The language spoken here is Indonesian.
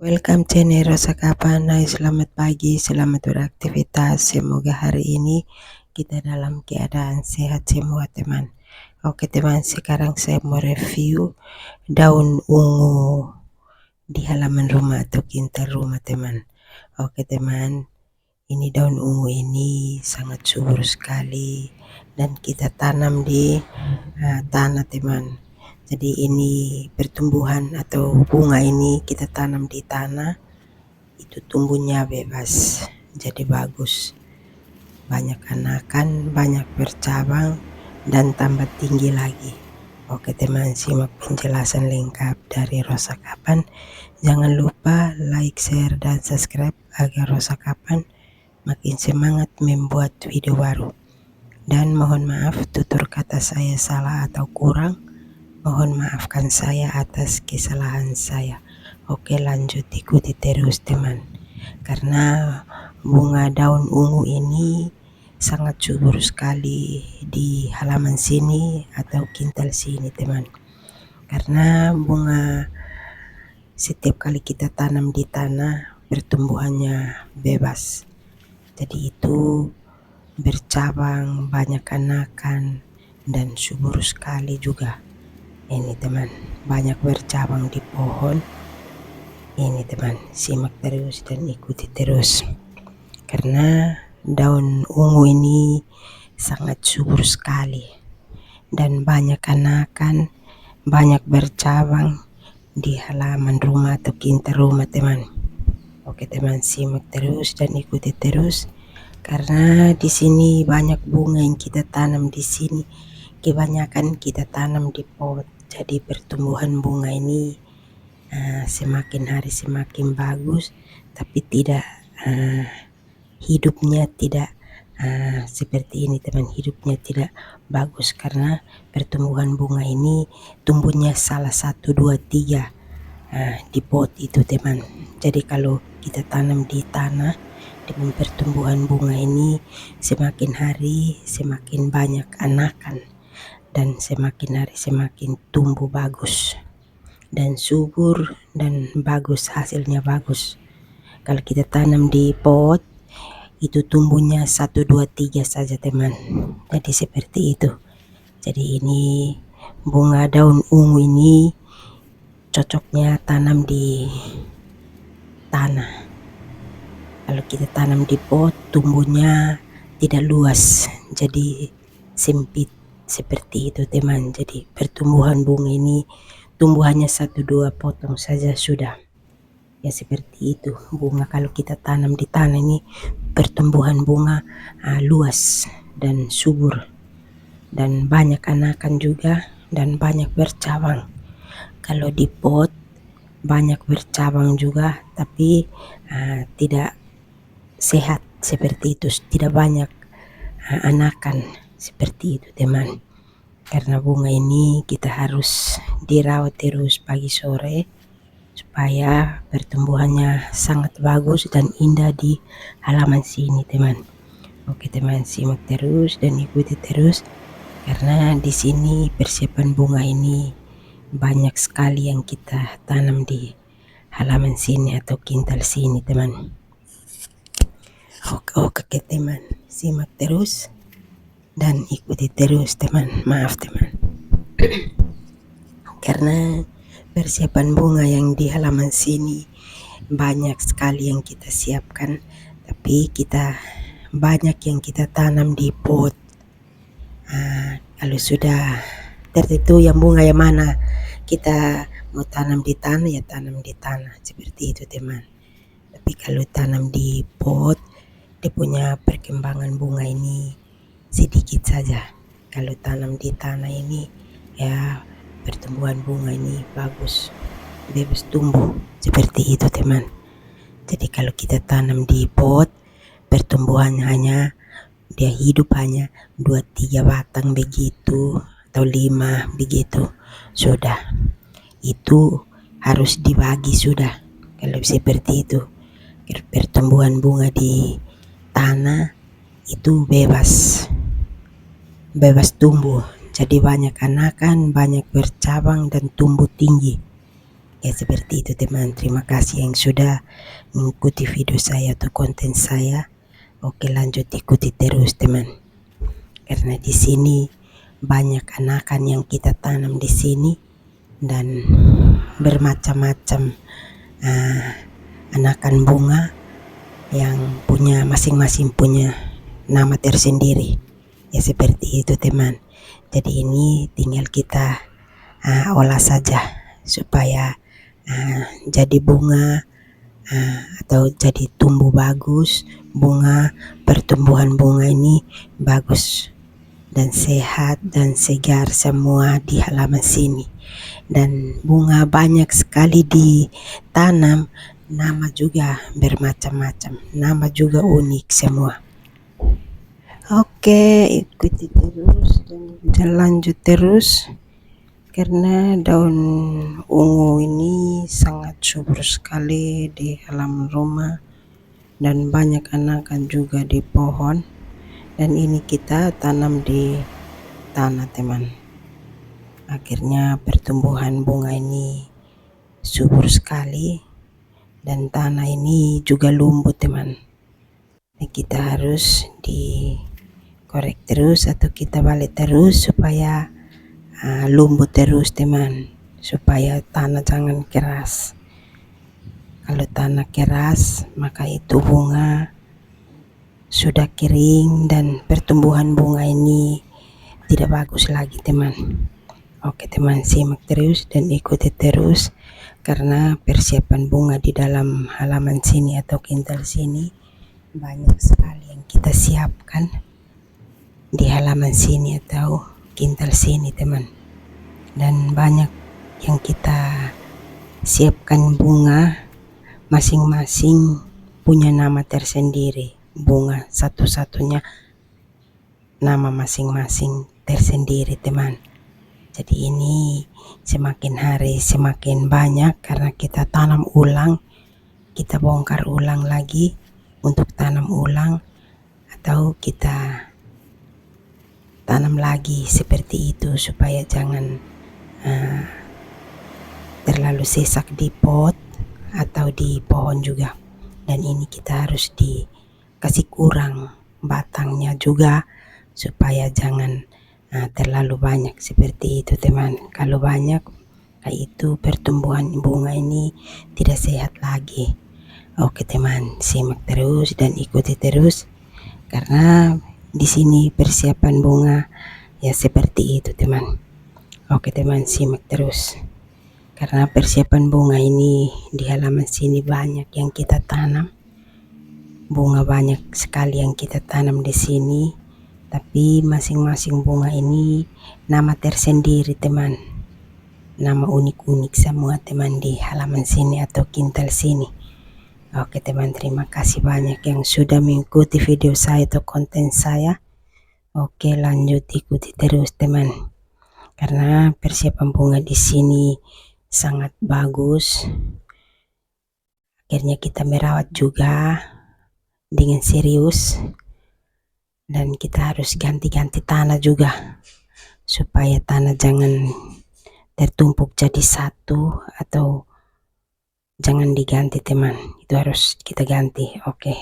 Welcome channel Rosa Kapan. Hai, selamat pagi, selamat beraktivitas. Semoga hari ini kita dalam keadaan sehat semua teman. Oke teman, sekarang saya mau review daun ungu di halaman rumah atau kintal rumah teman. Oke teman, ini daun ungu ini sangat subur sekali dan kita tanam di tanah teman. Jadi ini pertumbuhan atau bunga ini kita tanam di tanah, itu tumbuhnya bebas, jadi bagus, banyak anakan, banyak bercabang dan tambah tinggi lagi. Oke teman, simak penjelasan lengkap dari Rosa Kapan. Jangan lupa like, share, dan subscribe agar Rosa Kapan makin semangat membuat video baru. Dan mohon maaf tutur kata saya salah atau kurang, mohon maafkan saya atas kesalahan saya. Oke, lanjut, ikuti terus teman. Karena bunga daun ungu ini sangat subur sekali di halaman sini atau kintal sini teman. Karena bunga setiap kali kita tanam di tanah pertumbuhannya bebas. Jadi itu bercabang, banyak anakan dan subur sekali juga. Ini teman, banyak bercabang di pohon. Ini teman, simak terus dan ikuti terus. Karena daun ungu ini sangat subur sekali dan banyak anakan, banyak bercabang di halaman rumah atau kintal rumah teman. Oke teman, simak terus dan ikuti terus. Karena di sini banyak bunga yang kita tanam di sini. Kebanyakan kita tanam di pot. Jadi pertumbuhan bunga ini semakin hari semakin bagus, tapi tidak hidupnya tidak seperti ini teman. Hidupnya tidak bagus karena pertumbuhan bunga ini tumbuhnya salah 1, 2, 3 di pot itu teman. Jadi kalau kita tanam di tanah dengan pertumbuhan bunga ini semakin hari semakin banyak anakan dan semakin hari semakin tumbuh bagus dan subur dan bagus, hasilnya bagus. Kalau kita tanam di pot itu tumbuhnya 1, 2, 3 saja teman. Jadi seperti itu. Jadi ini bunga daun ungu ini cocoknya tanam di tanah. Kalau kita tanam di pot tumbuhnya tidak luas, jadi sempit seperti itu teman. Jadi pertumbuhan bunga ini tumbuhannya 1, 2 potong saja sudah. Ya seperti itu bunga kalau kita tanam di tanah ini, pertumbuhan bunga luas dan subur dan banyak anakan juga dan banyak bercabang. Kalau di pot banyak bercabang juga tapi tidak sehat seperti itu, tidak banyak anakan seperti itu teman. Karena bunga ini kita harus dirawat terus pagi sore supaya pertumbuhannya sangat bagus dan indah di halaman sini teman. Oke teman, simak terus dan ikuti terus karena di sini persiapan bunga ini banyak sekali yang kita tanam di halaman sini atau kintal sini teman. Oke teman, simak terus dan ikuti terus teman. Maaf teman. Karena persiapan bunga yang di halaman sini banyak sekali yang kita siapkan, tapi kita banyak yang kita tanam di pot. Kalau sudah tertentu yang bunga yang mana kita mau tanam di tanah, ya tanam di tanah seperti itu teman. Tapi kalau tanam di pot, dia punya perkembangan bunga ini sedikit saja. Kalau tanam di tanah ini ya pertumbuhan bunga ini bagus, bebas tumbuh seperti itu teman. Jadi kalau kita tanam di pot, pertumbuhannya hanya dia hidup hanya 2, 3 batang begitu atau 5 begitu sudah. Itu harus dibagi sudah. Kalau seperti itu pertumbuhan bunga di tanah itu bebas tumbuh, jadi banyak anakan, banyak bercabang dan tumbuh tinggi. Ya seperti itu teman, terima kasih yang sudah mengikuti video saya atau konten saya. Oke, lanjut ikuti terus teman, karena di sini banyak anakan yang kita tanam di sini dan bermacam-macam anakan bunga yang punya masing-masing punya nama tersendiri. Ya seperti itu teman. Jadi ini tinggal kita olah saja supaya jadi bunga atau jadi tumbuh bagus. Bunga, pertumbuhan bunga ini bagus dan sehat dan segar semua di halaman sini. Dan bunga banyak sekali ditanam, nama juga bermacam-macam, nama juga unik semua. Oke, ikuti terus dan lanjut terus, karena daun ungu ini sangat subur sekali di halaman rumah dan banyak anakan juga di pohon. Dan ini kita tanam di tanah teman. Akhirnya pertumbuhan bunga ini subur sekali dan tanah ini juga lembut teman. Kita harus dikorek terus atau kita balik terus supaya lembut terus teman, supaya tanah jangan keras. Kalau tanah keras maka itu bunga sudah kering dan pertumbuhan bunga ini tidak bagus lagi teman. Oke teman, simak terus dan ikuti terus, karena persiapan bunga di dalam halaman sini atau kintal sini banyak sekali yang kita siapkan di halaman sini atau kintal sini teman. Dan banyak yang kita siapkan bunga masing-masing punya nama tersendiri. Bunga satu-satunya nama masing-masing tersendiri teman. Jadi ini semakin hari semakin banyak karena kita tanam ulang, kita bongkar ulang lagi untuk tanam ulang atau kita tanam lagi seperti itu supaya jangan terlalu sesak di pot atau di pohon juga. Dan ini kita harus dikasih kurang batangnya juga supaya jangan terlalu banyak seperti itu teman. Kalau banyak kayak itu pertumbuhan bunga ini tidak sehat lagi. Oke teman, simak terus dan ikuti terus, karena di sini persiapan bunga ya seperti itu teman. Oke teman, simak terus, karena persiapan bunga ini di halaman sini banyak yang kita tanam. Bunga banyak sekali yang kita tanam di sini, tapi masing-masing bunga ini nama tersendiri teman, nama unik-unik semua teman di halaman sini atau kintal sini. Oke teman, terima kasih banyak yang sudah mengikuti video saya atau konten saya. Oke, lanjut ikuti terus teman, karena persiapan bunga di sini sangat bagus. Akhirnya kita merawat juga dengan serius, dan kita harus ganti-ganti tanah juga supaya tanah jangan tertumpuk jadi satu atau jangan diganti teman, itu harus kita ganti. Oke.